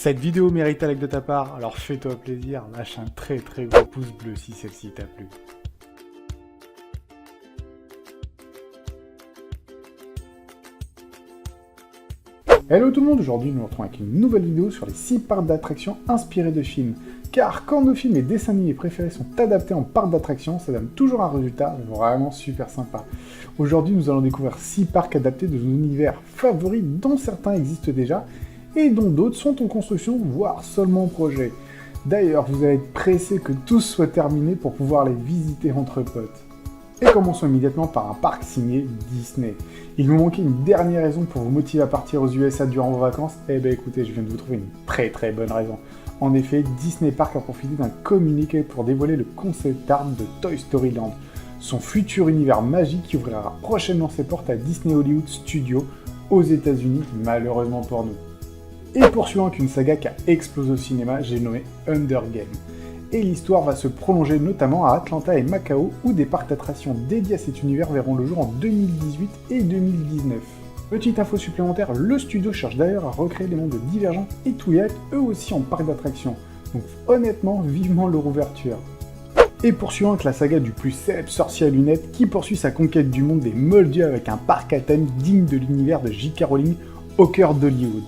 Cette vidéo mérite un like de ta part, alors fais-toi plaisir, lâche un très gros pouce bleu si celle-ci t'a plu. Hello tout le monde, aujourd'hui nous nous retrouvons avec une nouvelle vidéo sur les 6 parcs d'attractions inspirés de films. Car quand nos films et dessins animés préférés sont adaptés en parcs d'attractions, ça donne toujours un résultat vraiment super sympa. Aujourd'hui nous allons découvrir 6 parcs adaptés de nos univers favoris dont certains existent déjà, et dont d'autres sont en construction, voire seulement en projet. D'ailleurs, vous allez être pressé que tout soit terminé pour pouvoir les visiter entre potes. Et commençons immédiatement par un parc signé Disney. Il nous manquait une dernière raison pour vous motiver à partir aux USA durant vos vacances. Eh ben écoutez, je viens de vous trouver une très bonne raison. En effet, Disney Park a profité d'un communiqué pour dévoiler le concept art de Toy Story Land, son futur univers magique qui ouvrira prochainement ses portes à Disney Hollywood Studios aux États-Unis, malheureusement pour nous. Et poursuivant avec une saga qui a explosé au cinéma, j'ai nommé Hunger Games. Et l'histoire va se prolonger notamment à Atlanta et Macao, où des parcs d'attractions dédiés à cet univers verront le jour en 2018 et 2019. Petite info supplémentaire, le studio cherche d'ailleurs à recréer les mondes de Divergent et Twilight, eux aussi en parc d'attractions. Donc honnêtement, vivement leur ouverture. Et poursuivant avec la saga du plus célèbre sorcier à lunettes, qui poursuit sa conquête du monde des Moldus avec un parc à thème digne de l'univers de J.K. Rowling au cœur d'Hollywood.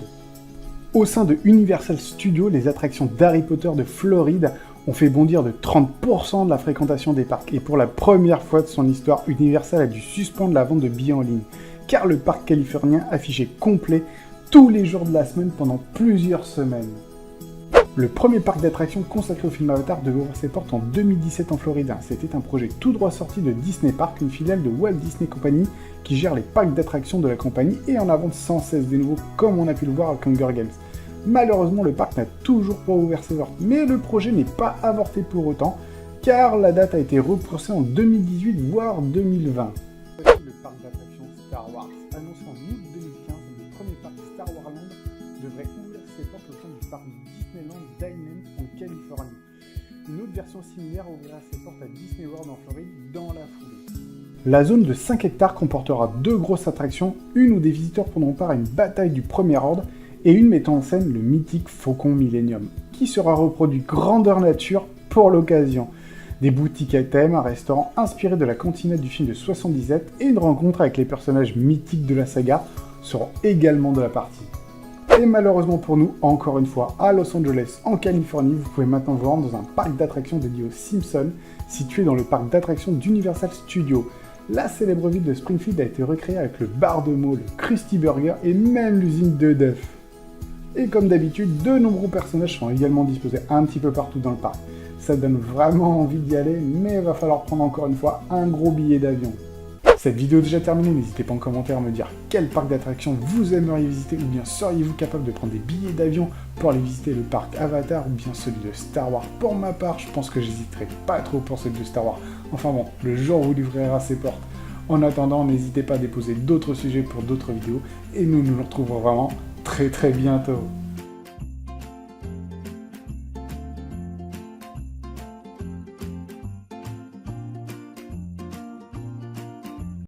Au sein de Universal Studios, les attractions d'Harry Potter de Floride ont fait bondir de 30% de la fréquentation des parcs. Et pour la première fois de son histoire, Universal a dû suspendre la vente de billets en ligne, car le parc californien affichait complet tous les jours de la semaine pendant plusieurs semaines. Le premier parc d'attractions consacré au film Avatar devait ouvrir ses portes en 2017 en Floride. C'était un projet tout droit sorti de Disney Park, une filiale de Walt Disney Company qui gère les parcs d'attractions de la compagnie et en invente sans cesse des nouveaux, comme on a pu le voir avec Hunger Games. Malheureusement, le parc n'a toujours pas ouvert ses portes, mais le projet n'est pas avorté pour autant, car la date a été repoussée en 2018 voire 2020. Voici le parc d'attractions Star Wars. Annoncé en août 2015, le premier parc Star Wars Land devrait ouvrir ses portes au sein du parc Disneyland Diamond en Californie. Une autre version similaire ouvrira ses portes à Disney World en Floride dans la foulée. La zone de 5 hectares comportera 2 grosses attractions, une où des visiteurs prendront part à une bataille du Premier Ordre, et une mettant en scène le mythique Faucon Millennium, qui sera reproduit grandeur nature pour l'occasion. Des boutiques à thème, un restaurant inspiré de la cantinette du film de 77 et une rencontre avec les personnages mythiques de la saga seront également de la partie. Et malheureusement pour nous, encore une fois, à Los Angeles, en Californie, vous pouvez maintenant vous rendre dans un parc d'attractions dédié aux Simpsons, situé dans le parc d'attractions d'Universal Studios. La célèbre ville de Springfield a été recréée avec le bar de mots, le Krusty Burger et même l'usine de Duff. Et comme d'habitude, de nombreux personnages sont également disposés un petit peu partout dans le parc. Ça donne vraiment envie d'y aller, mais il va falloir prendre encore une fois un gros billet d'avion. Cette vidéo est déjà terminée, n'hésitez pas en commentaire à me dire quel parc d'attractions vous aimeriez visiter, ou bien seriez-vous capable de prendre des billets d'avion pour aller visiter le parc Avatar, ou bien celui de Star Wars. Pour ma part, je pense que j'hésiterai pas trop pour celui de Star Wars. Enfin bon, le jour où il ouvrira ses portes. En attendant, n'hésitez pas à déposer d'autres sujets pour d'autres vidéos, et nous nous retrouvons vraiment très bientôt.